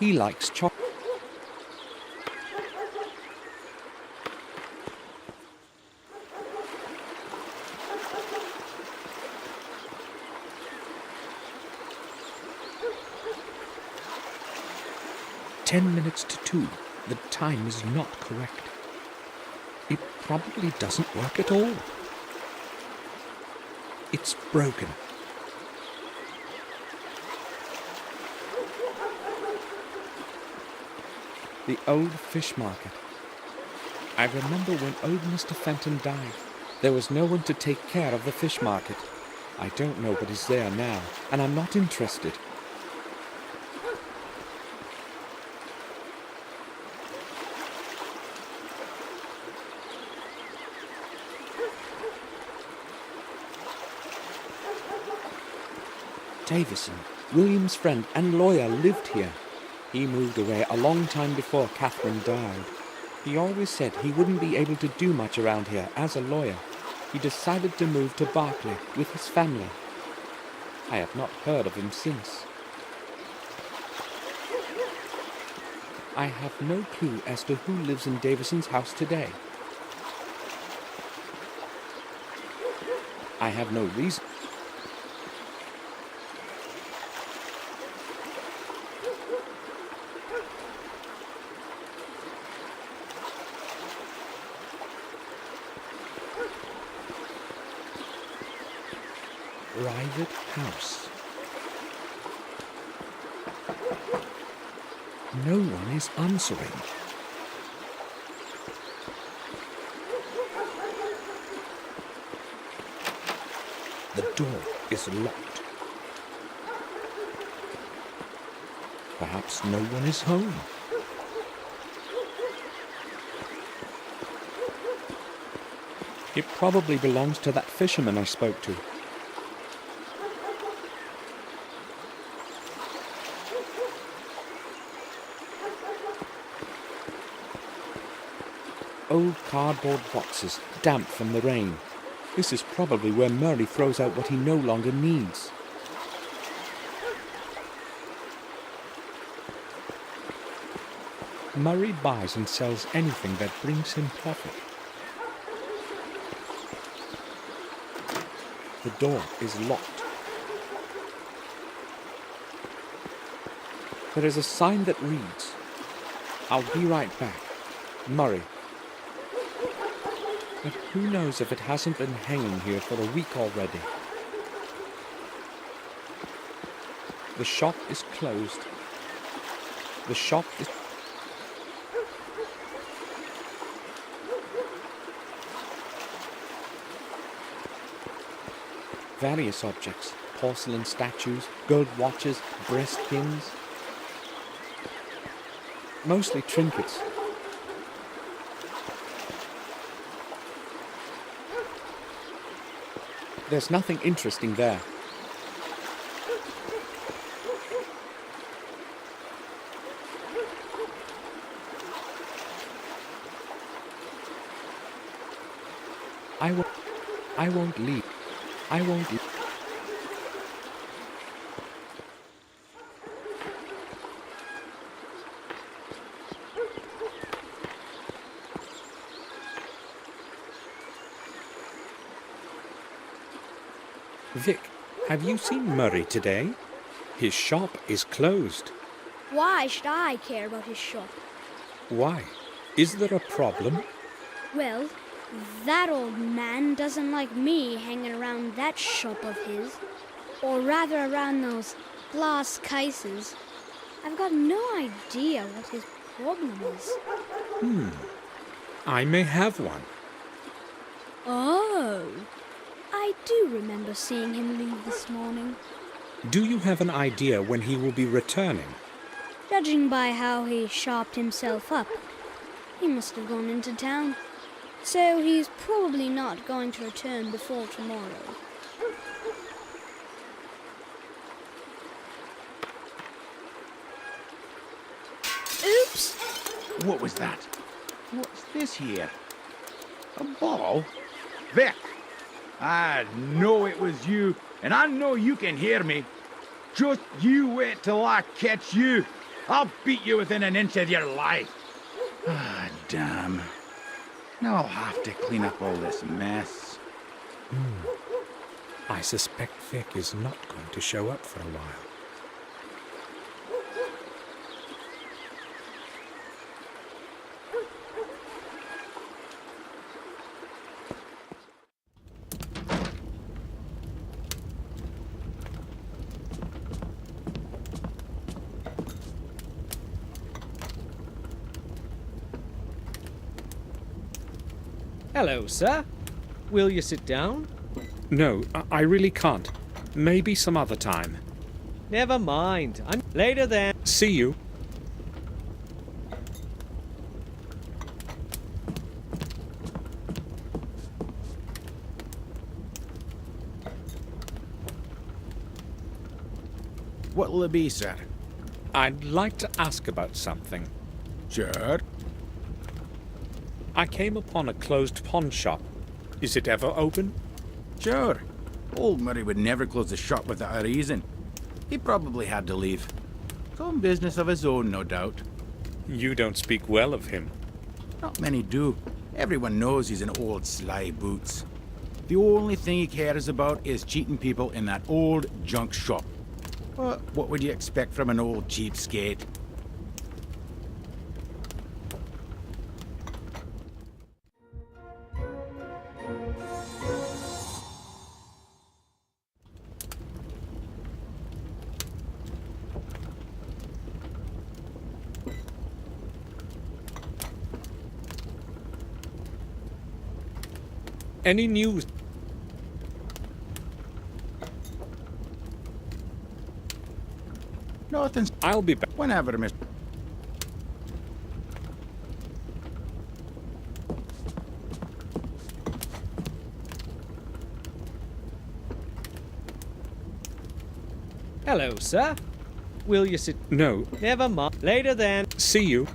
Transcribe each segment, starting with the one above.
He likes chocolate. "10 minutes to 2. The time is not correct. It probably doesn't work at all. It's broken. The old fish market. I remember when old Mr. Fenton died, there was no one to take care of the fish market. I don't know what is there now, and I'm not interested. Davison, William's friend and lawyer, lived here. He moved away a long time before Catherine died. He always said he wouldn't be able to do much around here as a lawyer. He decided to move to Berkeley with his family. I have not heard of him since. I have no clue as to who lives in Davison's house today. I have no reason. Private house. No one is answering. The door is locked. Perhaps no one is home. It probably belongs to that fisherman I spoke to. Old cardboard boxes, damp from the rain. This is probably where Murray throws out what he no longer needs. Murray buys and sells anything that brings him profit. The door is locked. There is a sign that reads, "I'll be right back, Murray." But who knows if it hasn't been hanging here for a week already. The shop is closed. The shop is... Various objects, porcelain statues, gold watches, breast pins. Mostly trinkets. There's nothing interesting there. I won't leave. I won't leave. Vic, have you seen Murray today? His shop is closed. Why should I care about his shop? Why? Is there a problem? Well, that old man doesn't like me hanging around that shop of his. Or rather around those glass cases. I've got no idea what his problem is. I may have one. Oh, I do remember seeing him leave this morning. Do you have an idea when he will be returning? Judging by how he sharpened himself up, he must have gone into town. So he's probably not going to return before tomorrow. Oops! What was that? What's this here? A ball? Vic! I know it was you, and I know you can hear me. Just you wait till I catch you. I'll beat you within an inch of your life. Ah, damn. Now I'll have to clean up all this mess. I suspect Vic is not going to show up for a while. Hello, sir. Will you sit down? No, I really can't. Maybe some other time. Never mind. I'm later then. See you. What'll it be, sir? I'd like to ask about something. Sure. I came upon a closed pawn shop. Is it ever open? Sure. Old Murray would never close the shop without a reason. He probably had to leave. Some business of his own, no doubt. You don't speak well of him. Not many do. Everyone knows he's an old sly boots. The only thing he cares about is cheating people in that old junk shop. But what would you expect from an old cheapskate? Any news? Nothing. I'll be back. Whenever, Mr. Hello, sir. Will you sit? No. Never mind. Later then. See you.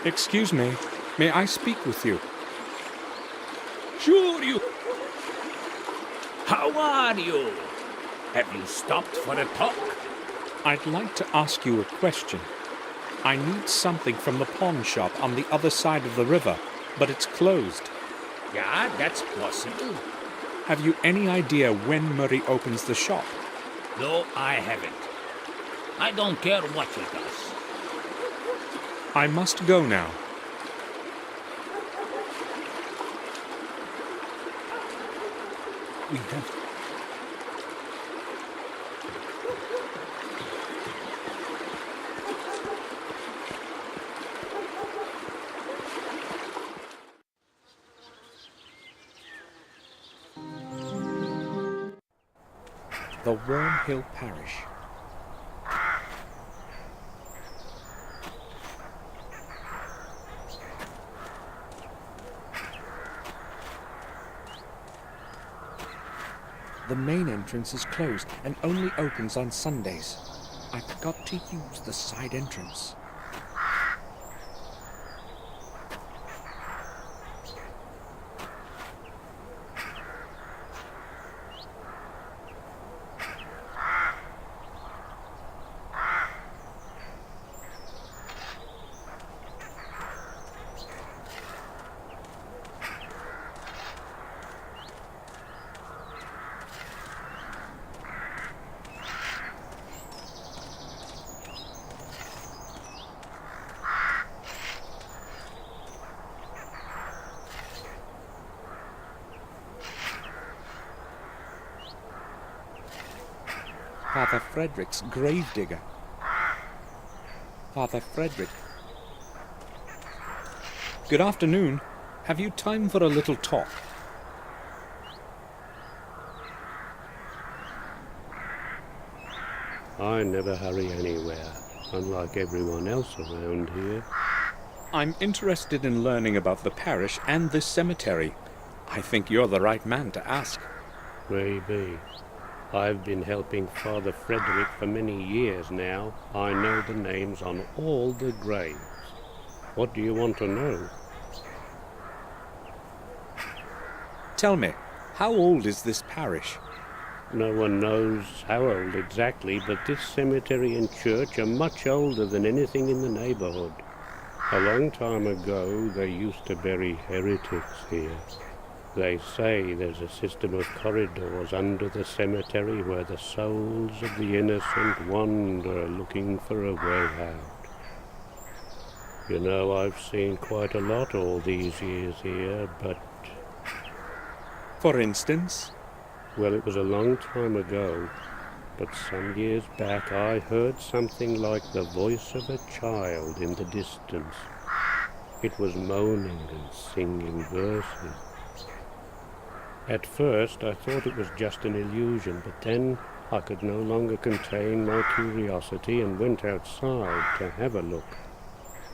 Excuse me. May I speak with you? Sure you. How are you? Have you stopped for a talk? I'd like to ask you a question. I need something from the pawn shop on the other side of the river, but it's closed. Yeah, that's possible. Have you any idea when Murray opens the shop? No, I haven't. I don't care what he does. I must go now. We have... The Worm Hill Parish. The main entrance is closed and only opens on Sundays. I forgot to use the side entrance. Father Frederick's gravedigger. Father Frederick. Good afternoon. Have you time for a little talk? I never hurry anywhere, unlike everyone else around here. I'm interested in learning about the parish and this cemetery. I think you're the right man to ask. Maybe. I've been helping Father Frederick for many years now. I know the names on all the graves. What do you want to know? Tell me, how old is this parish? No one knows how old exactly, but this cemetery and church are much older than anything in the neighborhood. A long time ago, they used to bury heretics here. They say there's a system of corridors under the cemetery where the souls of the innocent wander looking for a way out. You know, I've seen quite a lot all these years here, but... For instance? Well, it was a long time ago, but some years back I heard something like the voice of a child in the distance. It was moaning and singing verses. At first I thought it was just an illusion, but then I could no longer contain my curiosity and went outside to have a look.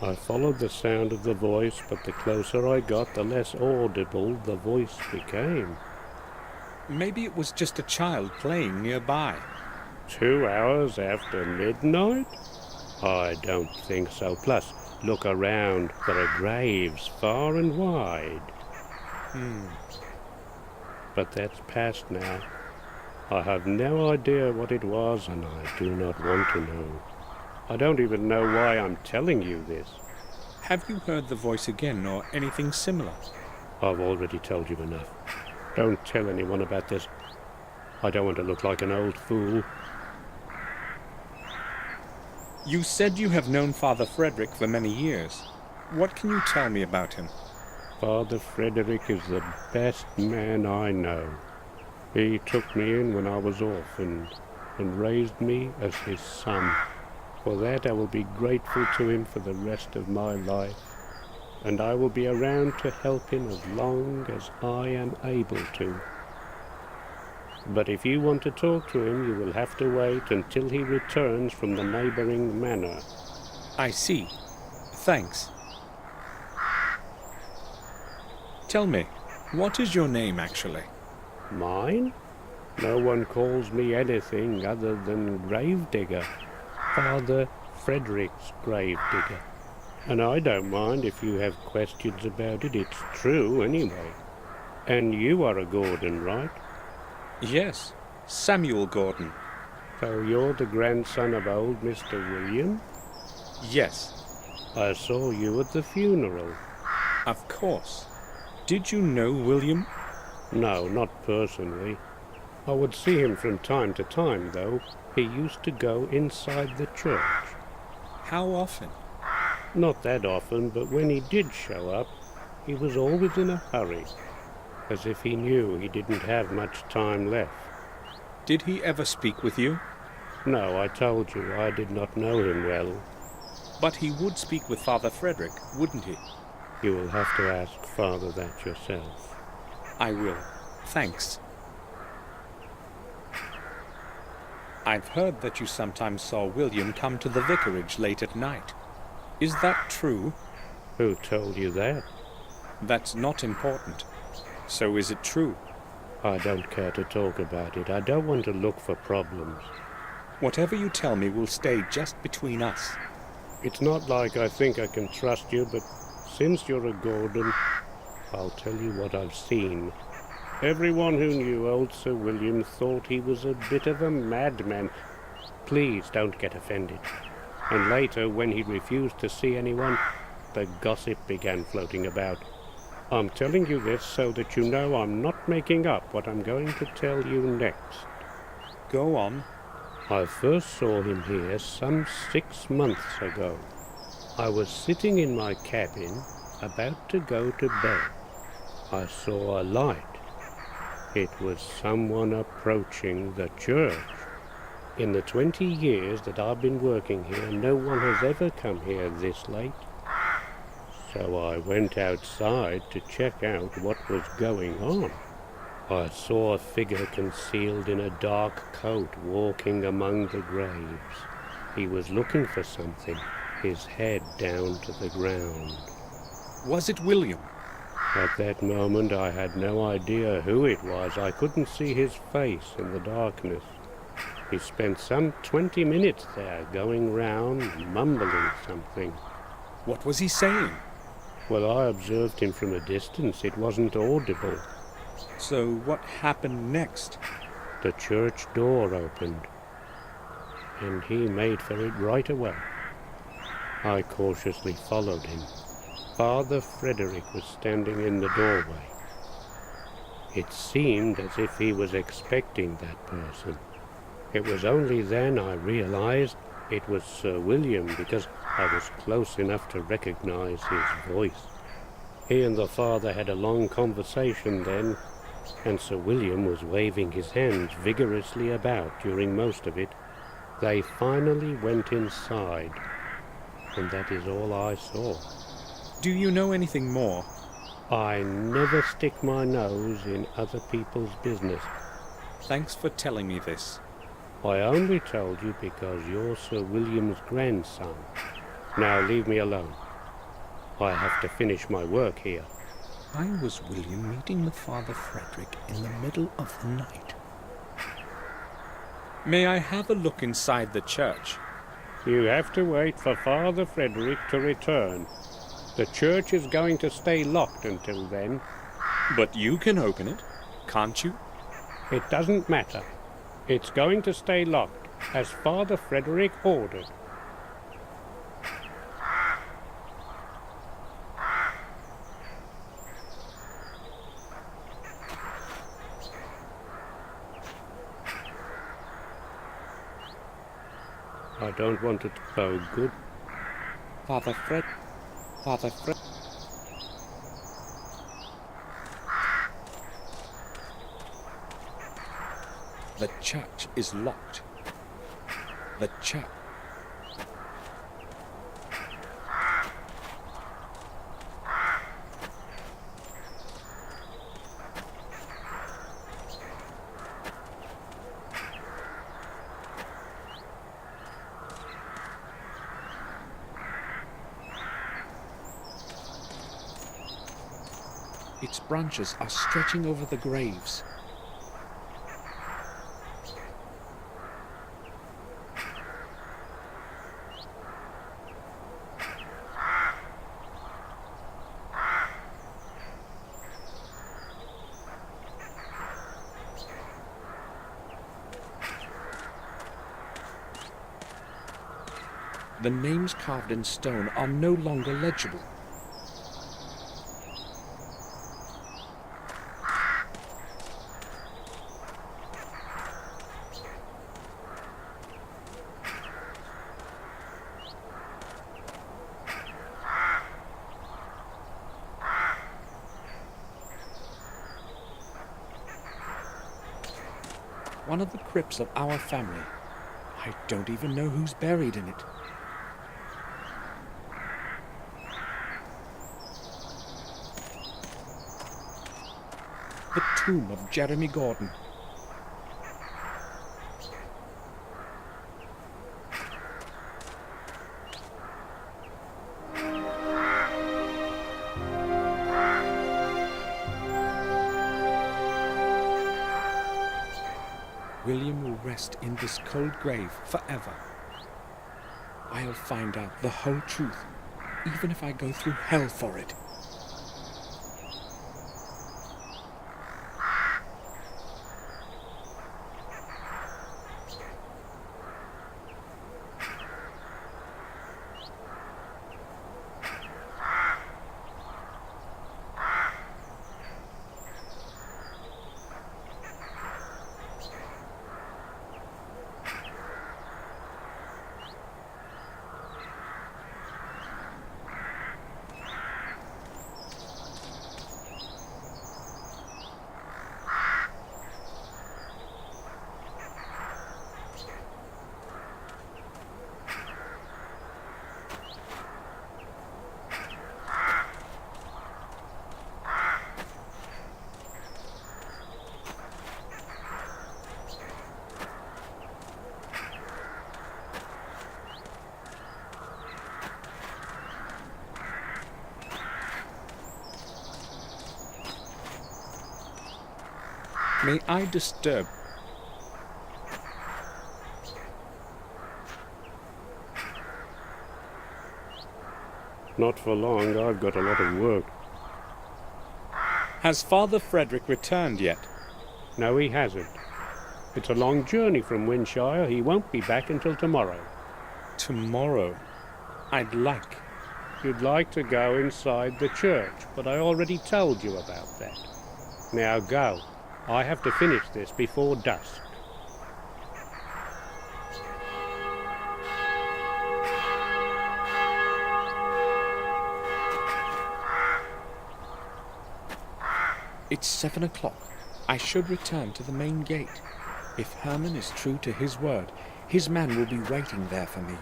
I followed the sound of the voice, but the closer I got, the less audible the voice became. Maybe it was just a child playing nearby. 2 hours after midnight? I don't think so. Plus, look around. There are graves far and wide. But that's past now. I have no idea what it was, and I do not want to know. I don't even know why I'm telling you this. Have you heard the voice again, or anything similar? I've already told you enough. Don't tell anyone about this. I don't want to look like an old fool. You said you have known Father Frederick for many years. What can you tell me about him? Father Frederick is the best man I know. He took me in when I was orphaned and raised me as his son. For that I will be grateful to him for the rest of my life, and I will be around to help him as long as I am able to. But if you want to talk to him, you will have to wait until he returns from the neighboring manor. I see. Thanks. Tell me, what is your name actually? Mine? No one calls me anything other than Gravedigger. Father Frederick's Gravedigger. And I don't mind if you have questions about it. It's true anyway. And you are a Gordon, right? Yes, Samuel Gordon. So you're the grandson of old Mr. William? Yes. I saw you at the funeral. Of course. Did you know William? No, not personally. I would see him from time to time, though. He used to go inside the church. How often? Not that often, but when he did show up, he was always in a hurry, as if he knew he didn't have much time left. Did he ever speak with you? No, I told you I did not know him well. But he would speak with Father Frederick, wouldn't he? You will have to ask Father that yourself. I will. Thanks. I've heard that you sometimes saw William come to the vicarage late at night. Is that true? Who told you that? That's not important. So is it true? I don't care to talk about it. I don't want to look for problems. Whatever you tell me will stay just between us. It's not like I think I can trust you, but since you're a Gordon, I'll tell you what I've seen. Everyone who knew old Sir William thought he was a bit of a madman. Please don't get offended. And later, when he refused to see anyone, the gossip began floating about. I'm telling you this so that you know I'm not making up what I'm going to tell you next. Go on. I first saw him here some 6 months ago. I was sitting in my cabin, about to go to bed. I saw a light. It was someone approaching the church. In the 20 years that I've been working here, no one has ever come here this late. So I went outside to check out what was going on. I saw a figure concealed in a dark coat walking among the graves. He was looking for something, his head down to the ground. Was it William? At that moment I had no idea who it was. I couldn't see his face in the darkness. He spent some 20 minutes there, going round, mumbling something. What was he saying? Well, I observed him from a distance. It wasn't audible. So what happened next? The church door opened, and he made for it right away. I cautiously followed him. Father Frederick was standing in the doorway. It seemed as if he was expecting that person. It was only then I realized it was Sir William, because I was close enough to recognize his voice. He and the father had a long conversation then, and Sir William was waving his hands vigorously about during most of it. They finally went inside, and that is all I saw. Do you know anything more? I never stick my nose in other people's business. Thanks for telling me this. I only told you because you're Sir William's grandson. Now leave me alone. I have to finish my work here. I was William meeting with Father Frederick in the middle of the night. May I have a look inside the church? You have to wait for Father Frederick to return. The church is going to stay locked until then. But you can open it, can't you? It doesn't matter. It's going to stay locked, as Father Frederick ordered. I don't want it to go good. Father Fred... The church is locked. The church... Its branches are stretching over the graves. The names carved in stone are no longer legible. One of the crypts of our family. I don't even know who's buried in it. The tomb of Jeremy Gordon. William will rest in this cold grave forever. I'll find out the whole truth, even if I go through hell for it. May I disturb? Not for long, I've got a lot of work. Has Father Frederick returned yet? No, he hasn't. It's a long journey from Windshire. He won't be back until tomorrow. Tomorrow. I'd like. You'd like to go inside the church, but I already told you about that. Now go. I have to finish this before dusk. It's 7 o'clock. I should return to the main gate. If Herman is true to his word, his man will be waiting there for me.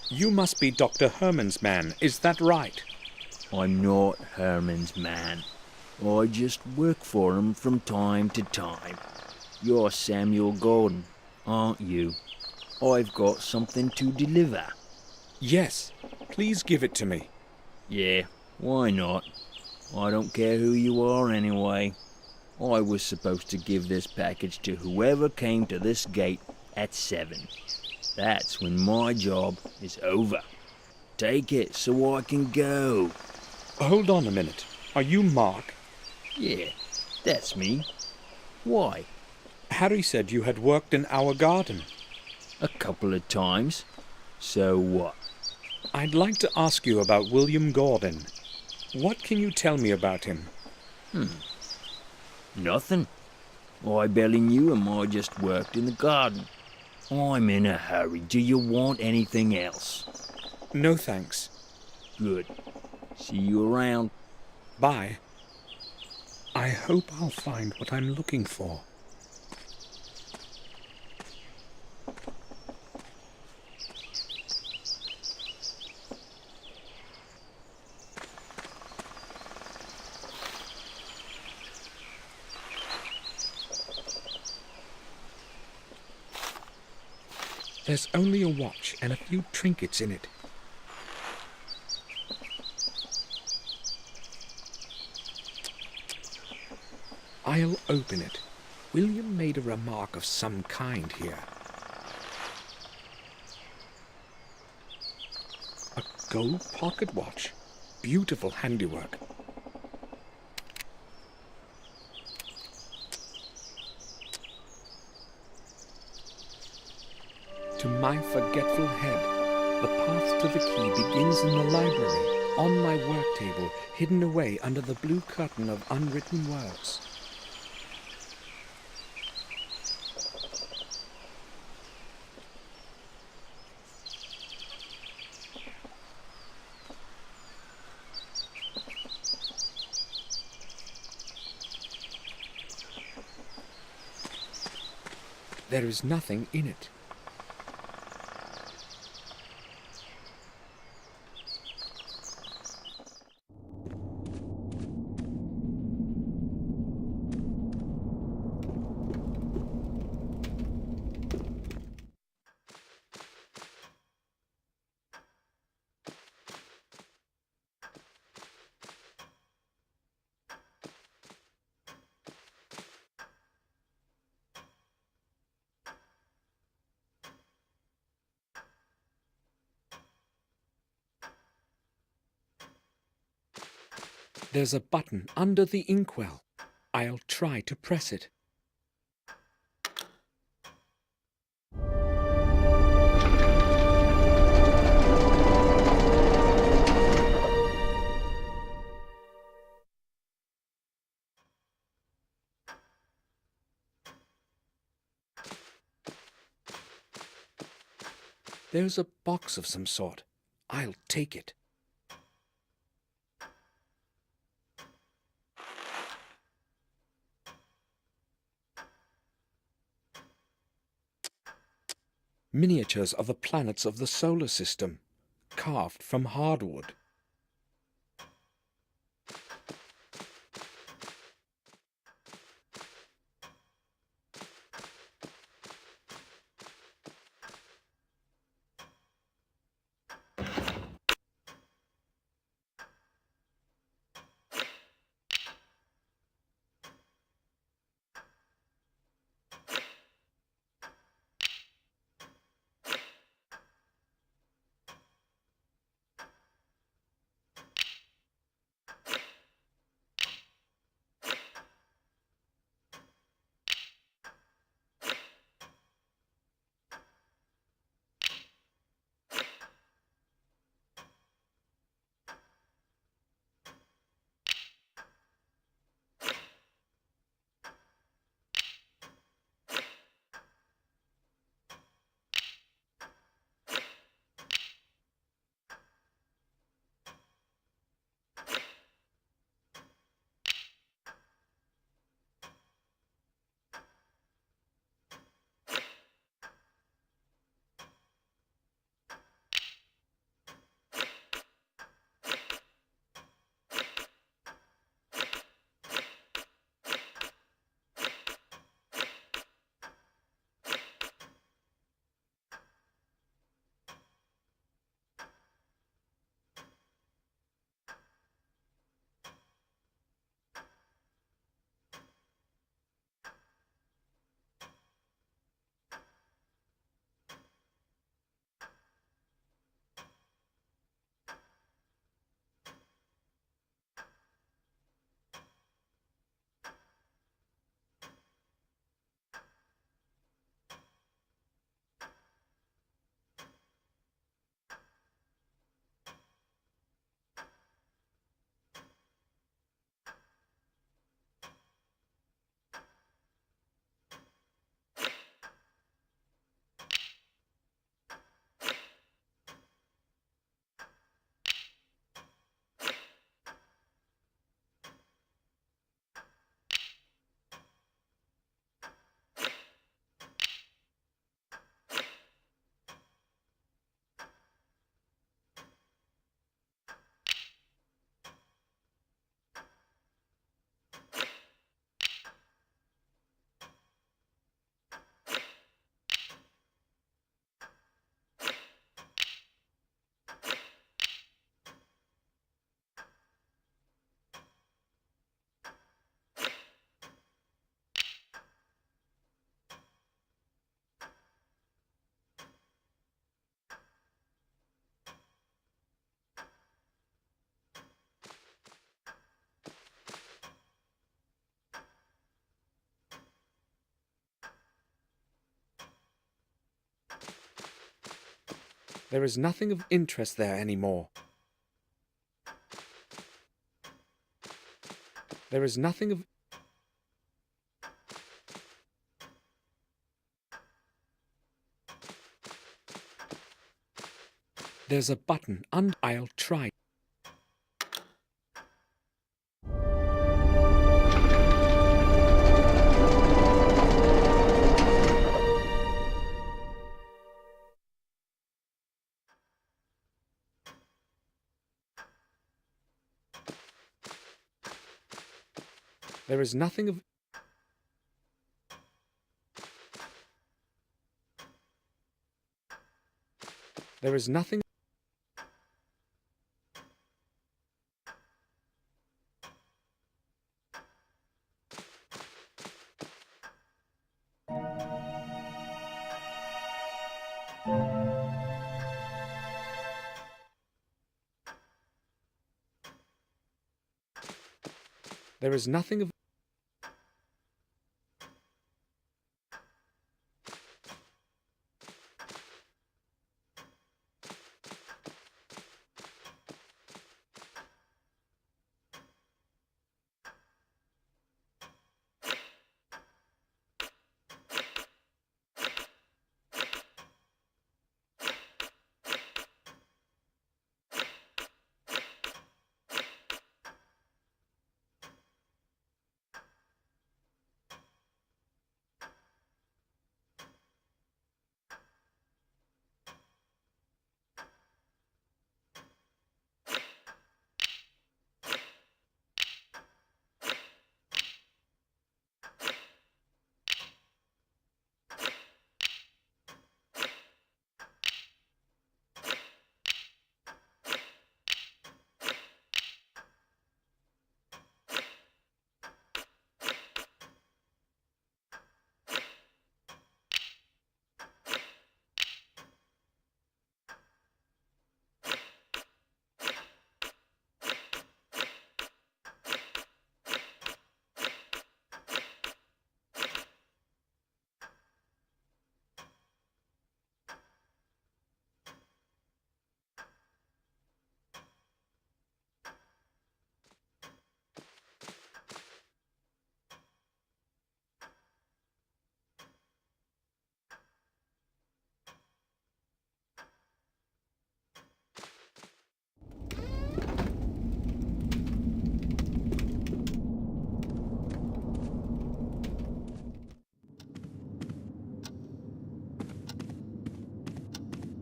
You must be Dr. Herman's man, is that right? I'm not Herman's man. I just work for him from time to time. You're Samuel Gordon, aren't you? I've got something to deliver. Yes, please give it to me. Yeah, why not? I don't care who you are anyway. I was supposed to give this package to whoever came to this gate at 7. That's when my job is over. Take it so I can go. Hold on a minute. Are you Mark? Yeah, that's me. Why? Harry said you had worked in our garden. A couple of times. So what? I'd like to ask you about William Gordon. What can you tell me about him? Nothing. I barely knew him. I just worked in the garden. I'm in a hurry. Do you want anything else? No thanks. Good. See you around. Bye. I hope I'll find what I'm looking for. There's only a watch and a few trinkets in it. I'll open it. William made a remark of some kind here. A gold pocket watch. Beautiful handiwork. To my forgetful head, the path to the key begins in the library, on my work table, hidden away under the blue curtain of unwritten words. There is nothing in it. There's a button under the inkwell. I'll try to press it. There's a box of some sort. I'll take it. Miniatures of the planets of the solar system, carved from hardwood. There is nothing of interest there anymore. There is nothing of... There's a button, and I'll try. There is nothing of... There is nothing... There is nothing of...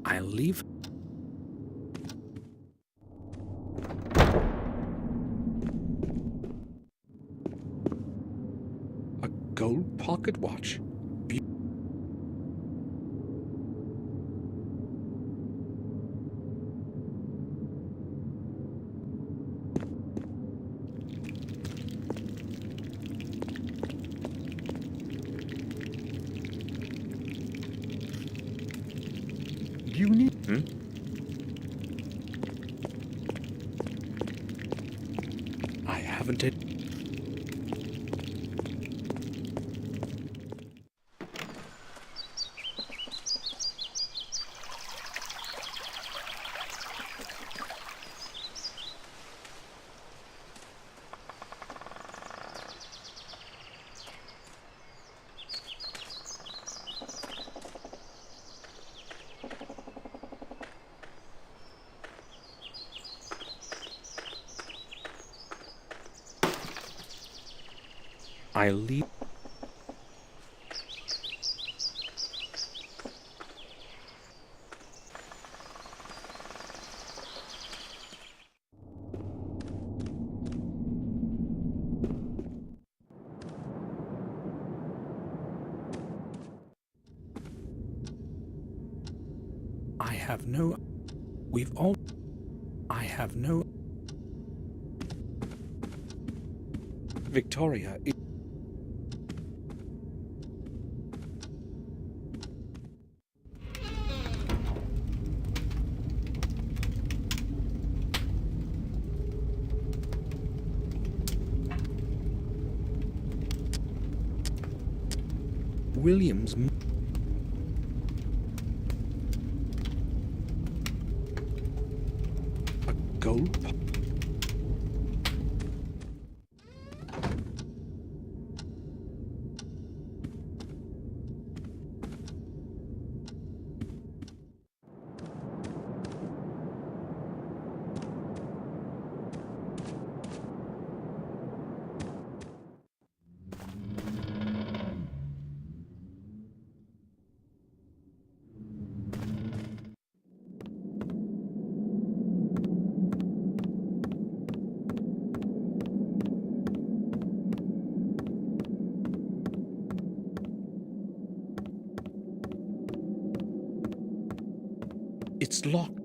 I'll leave. A gold pocket watch. You need... I haven't it. I'll leave. I have no... We've all... I have no... Victoria... Williams... gold pot. It's locked.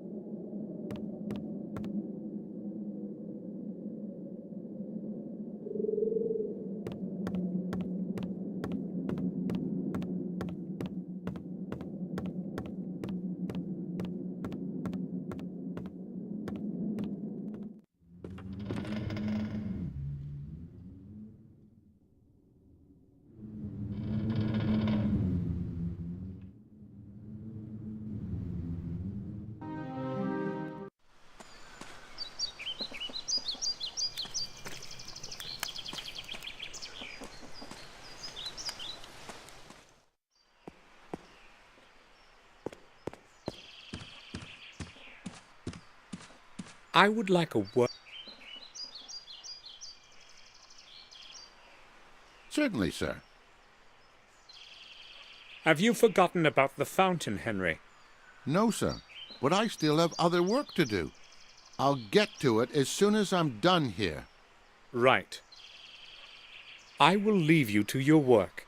I would like a word. Certainly, sir. Have you forgotten about the fountain, Henry? No, sir. But I still have other work to do. I'll get to it as soon as I'm done here. Right. I will leave you to your work.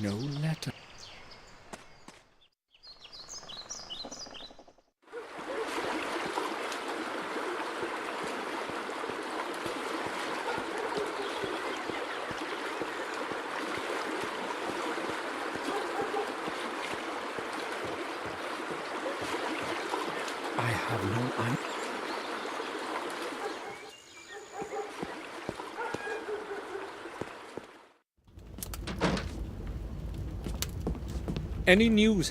No letter. I have no idea. Any news?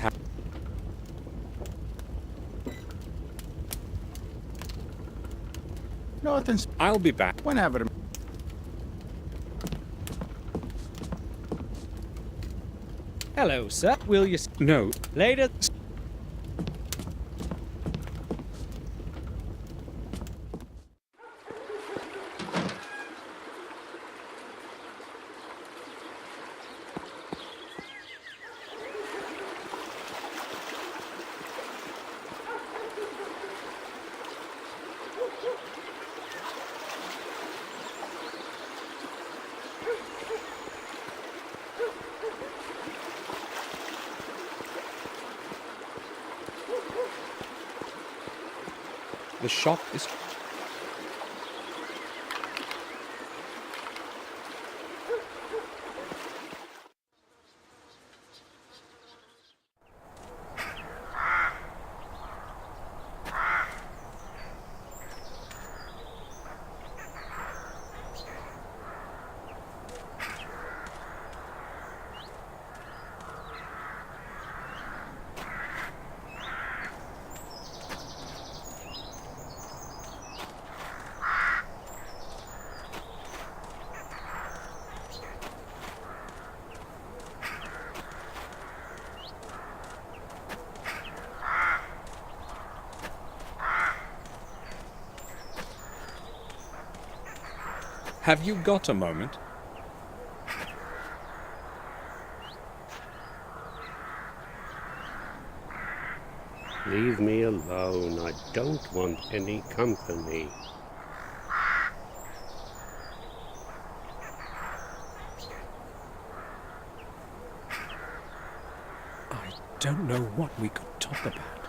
Nothing's I'll be back. whenever. Hello, sir. Will you... No. Later. The shop is... Have you got a moment? Leave me alone. I don't want any company. don't know what we could talk about.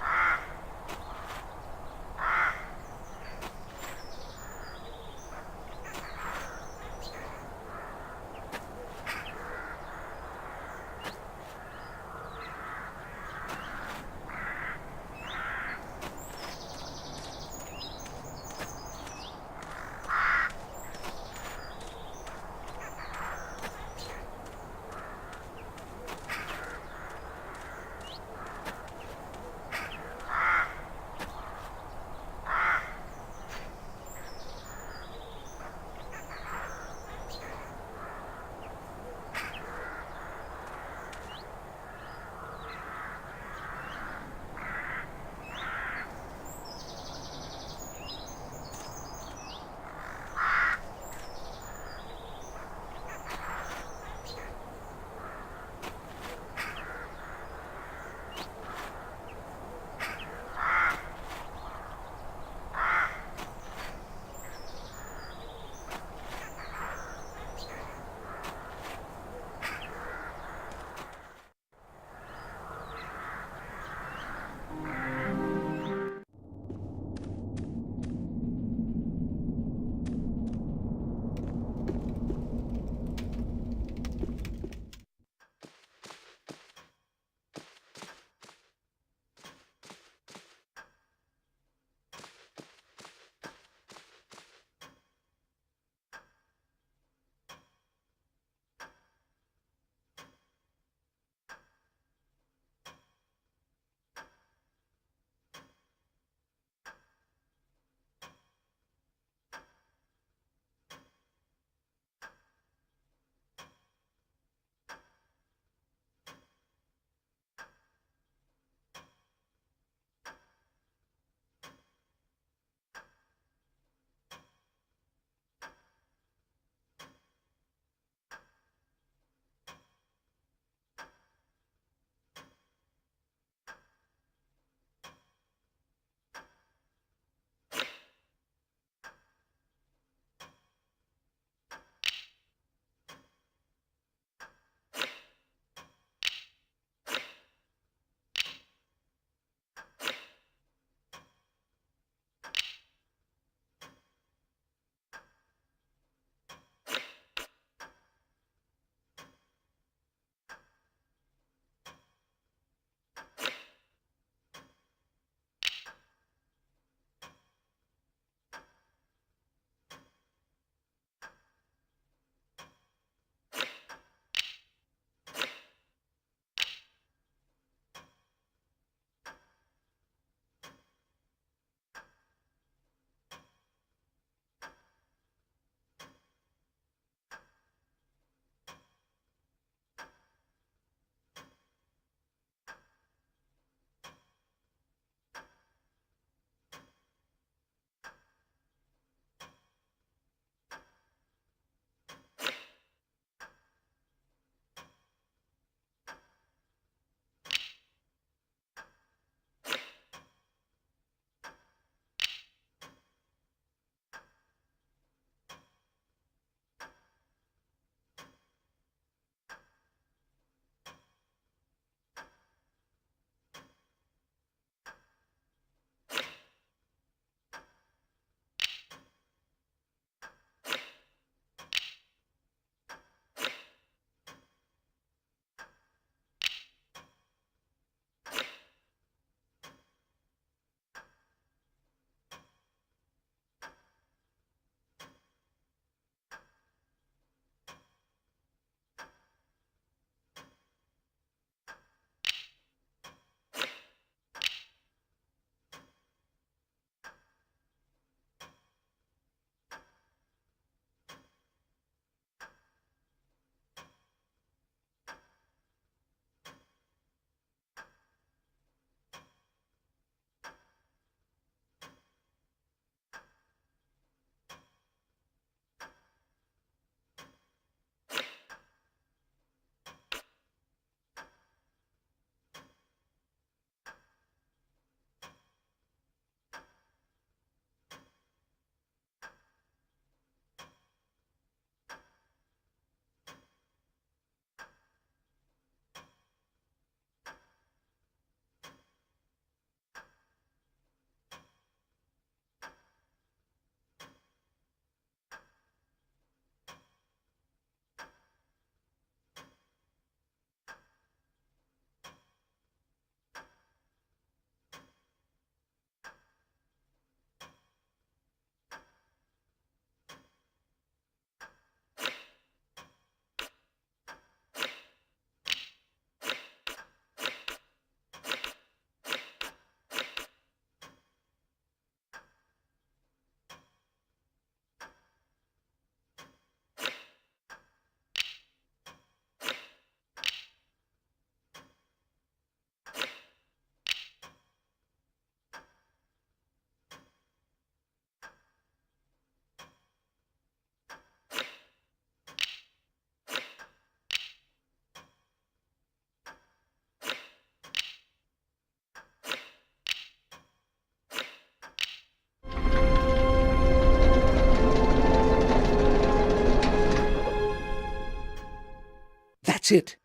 That's it.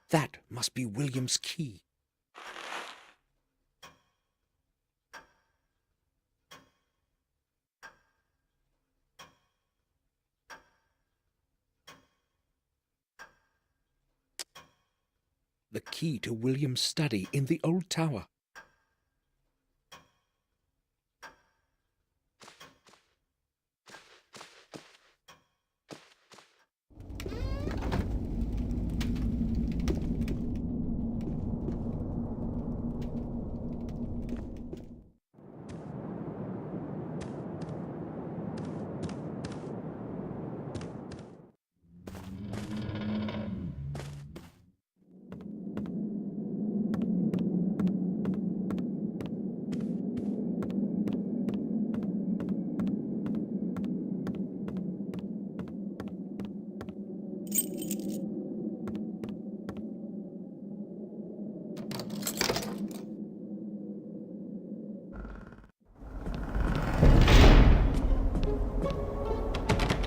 That must be William's key. The key to William's study in the old tower.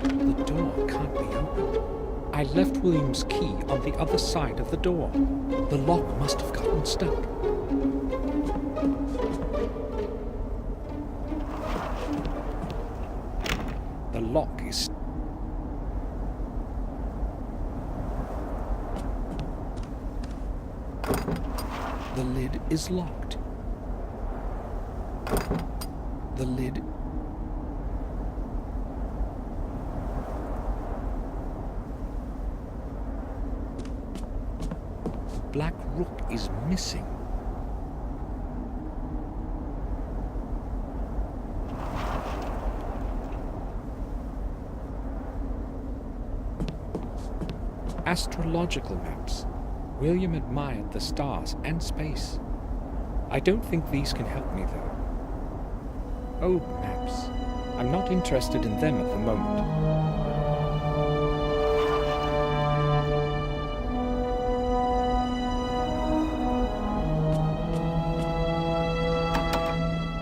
The door can't be opened. I left William's key on the other side of the door. The lock must have gotten stuck. The lock is... The lid is locked. The lid... Black Rook is missing. Astrological maps. William admired the stars and space. I don't think these can help me, though. Oh, maps. I'm not interested in them at the moment.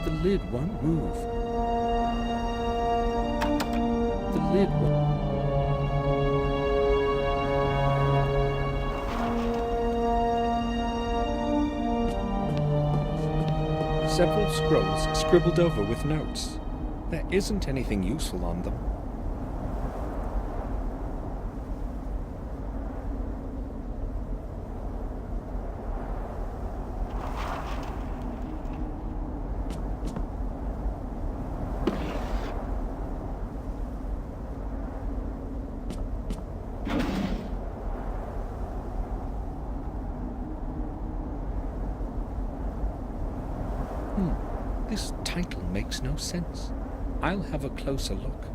The lid won't move. The lid won't... Several scrolls scribbled over with notes. There isn't anything useful on them. This title makes no sense. I'll have a closer look.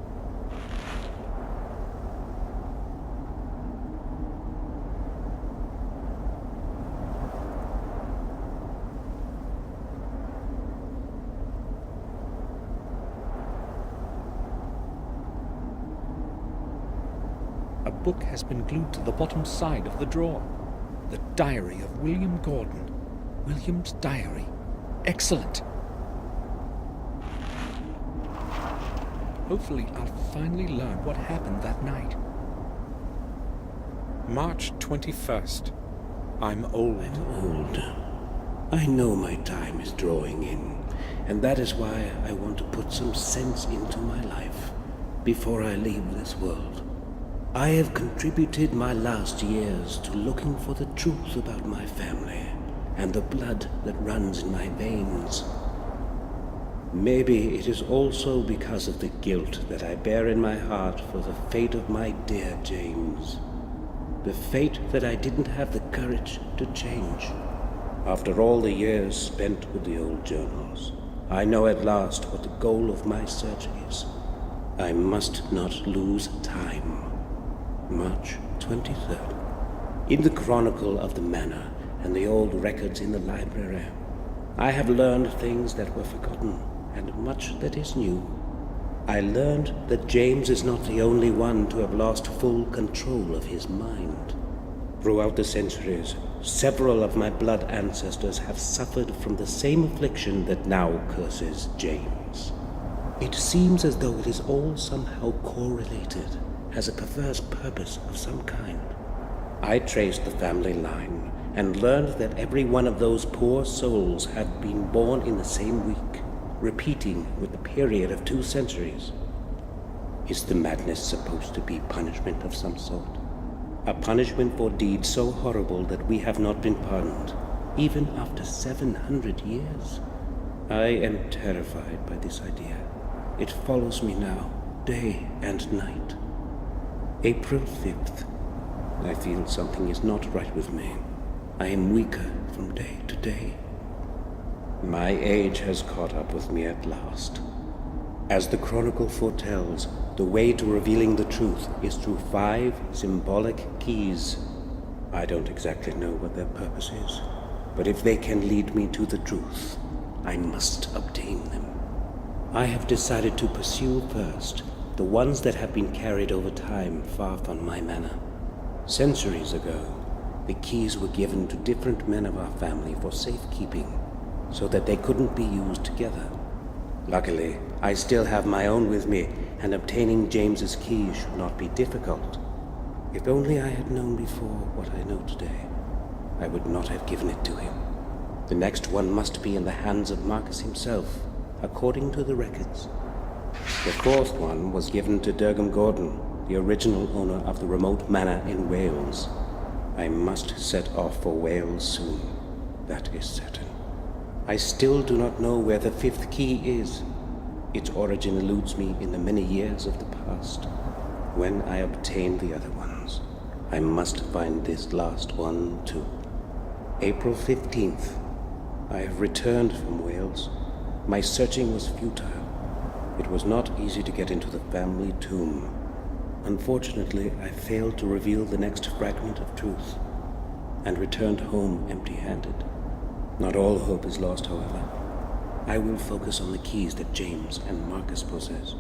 A book has been glued to the bottom side of the drawer. The Diary of William Gordon. William's diary. Excellent! Hopefully I'll finally learn what happened that night. March 21st. I'm old. I know my time is drawing in, and that is why I want to put some sense into my life before I leave this world. I have contributed my last years to looking for the truth about my family and the blood that runs in my veins. Maybe it is also because of the guilt that I bear in my heart for the fate of my dear James. The fate that I didn't have the courage to change. After all the years spent with the old journals, I know at last what the goal of my search is. I must not lose time. March 23rd. In the chronicle of the manor and the old records in the library, I have learned things that were forgotten and much that is new. I learned that James is not the only one to have lost full control of his mind. Throughout the centuries, several of my blood ancestors have suffered from the same affliction that now curses James. It seems as though it is all somehow correlated, has a perverse purpose of some kind. I traced the family line and learned that every one of those poor souls had been born in the same week, repeating with a period of 2 centuries. Is the madness supposed to be punishment of some sort? A punishment for deeds so horrible that we have not been pardoned, even after 700 years? I am terrified by this idea. It follows me now, day and night. April 5th. I feel something is not right with me. I am weaker from day to day. My age has caught up with me at last. As the chronicle foretells, the way to revealing the truth is through 5 symbolic keys. I don't exactly know what their purpose is, but if they can lead me to the truth, I must obtain them. I have decided to pursue first the ones that have been carried over time far from my manor. Centuries ago, the keys were given to different men of our family for safekeeping, so that they couldn't be used together. Luckily, I still have my own with me, and obtaining James's key should not be difficult. If only I had known before what I know today, I would not have given it to him. The next one must be in the hands of Marcus himself, according to the records. The 4th one was given to Durham Gordon, the original owner of the remote manor in Wales. I must set off for Wales soon, that is certain. I still do not know where the 5th key is. Its origin eludes me in the many years of the past. When I obtain the other ones, I must find this last one too. April 15th. I have returned from Wales. My searching was futile. It was not easy to get into the family tomb. Unfortunately, I failed to reveal the next fragment of truth, and returned home empty-handed. Not all hope is lost, however. I will focus on the keys that James and Marcus possess.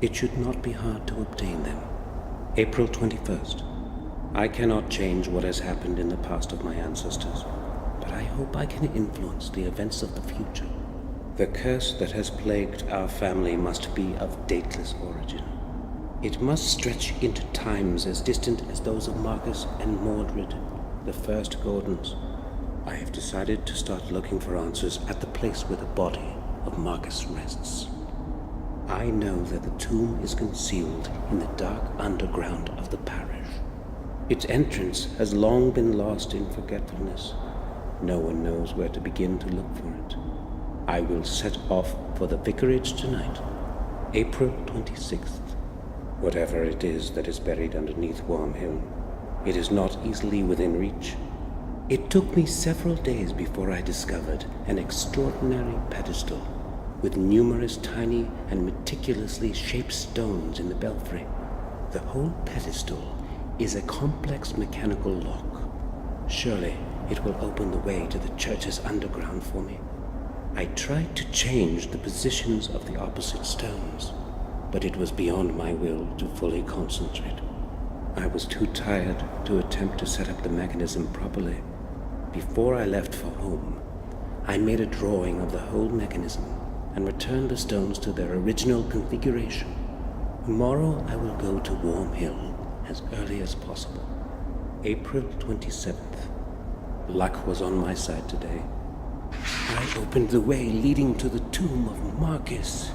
It should not be hard to obtain them. April 21st. I cannot change what has happened in the past of my ancestors, but I hope I can influence the events of the future. The curse that has plagued our family must be of dateless origin. It must stretch into times as distant as those of Marcus and Mordred, the first Gordons. I have decided to start looking for answers at the place where the body of Marcus rests. I know that the tomb is concealed in the dark underground of the parish. Its entrance has long been lost in forgetfulness. No one knows where to begin to look for it. I will set off for the vicarage tonight, April 26th. Whatever it is that is buried underneath Worm Hill, it is not easily within reach. It took me several days before I discovered an extraordinary pedestal with numerous tiny and meticulously shaped stones in the belfry. The whole pedestal is a complex mechanical lock. Surely it will open the way to the church's underground for me. I tried to change the positions of the opposite stones, but it was beyond my will to fully concentrate. I was too tired to attempt to set up the mechanism properly. Before I left for home, I made a drawing of the whole mechanism and returned the stones to their original configuration. Tomorrow I will go to Worm Hill as early as possible. April 27th. Luck was on my side today. I opened the way leading to the tomb of Marcus.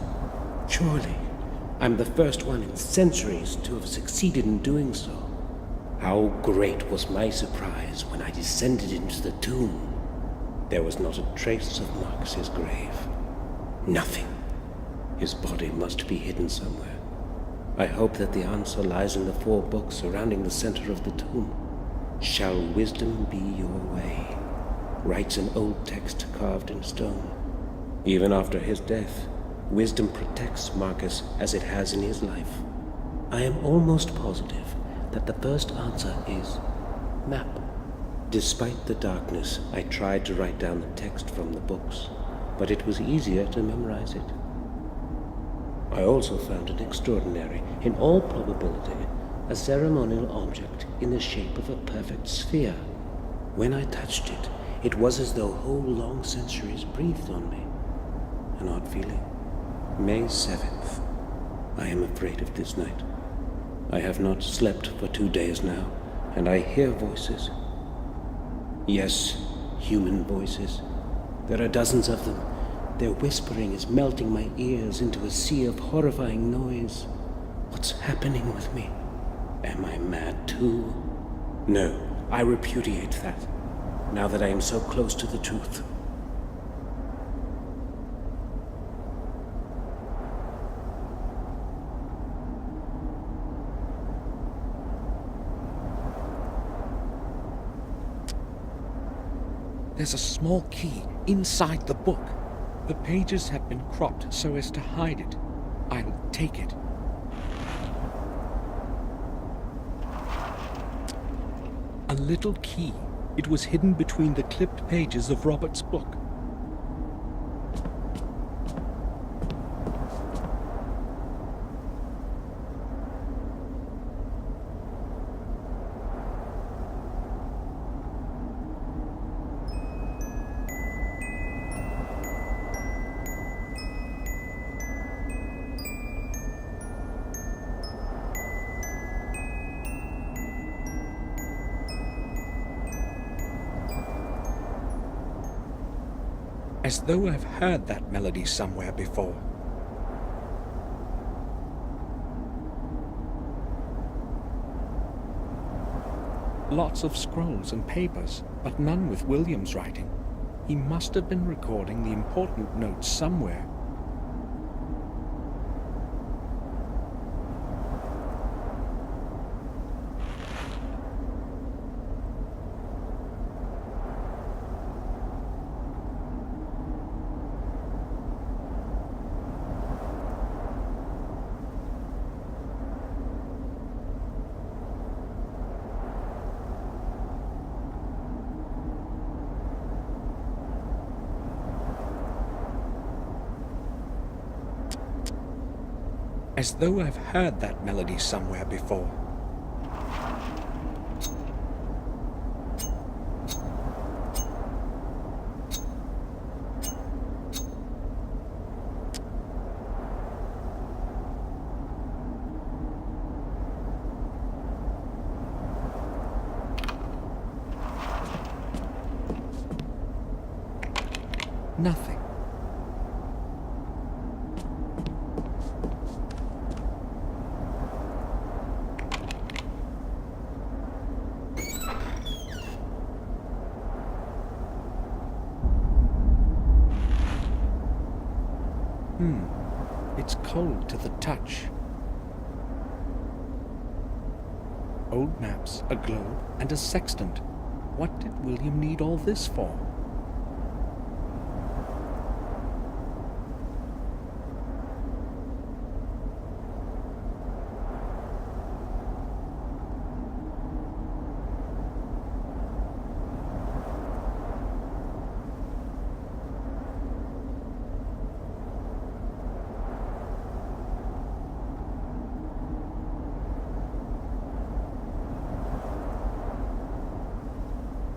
Surely, I'm the first one in centuries to have succeeded in doing so. How great was my surprise when I descended into the tomb. There was not a trace of Marcus's grave. Nothing. His body must be hidden somewhere. I hope that the answer lies in the 4 books surrounding the center of the tomb. Shall wisdom be your way? Writes an old text carved in stone. Even after his death, wisdom protects Marcus as it has in his life. I am almost positive that the first answer is map. Despite the darkness, I tried to write down the text from the books, but it was easier to memorize it. I also found an extraordinary, in all probability, a ceremonial object in the shape of a perfect sphere. When I touched it, it was as though whole long centuries breathed on me. An odd feeling. May 7th. I am afraid of this night. I have not slept for 2 days now, and I hear voices. Yes, human voices. There are dozens of them. Their whispering is melting my ears into a sea of horrifying noise. What's happening with me? Am I mad too? No, I repudiate that, now that I am so close to the truth. There's a small key inside the book. The pages have been cropped so as to hide it. I'll take it. A little key. It was hidden between the clipped pages of Robert's book. As though I've heard that melody somewhere before. Lots of scrolls and papers, but none with William's writing. He must have been recording the important notes somewhere. As though I've heard that melody somewhere before. Nothing. It's cold to the touch. Old maps, a globe, and a sextant. What did William need all this for?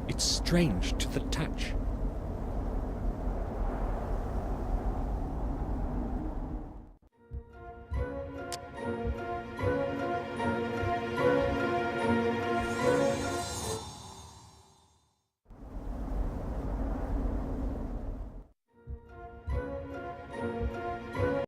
It's strange to the touch.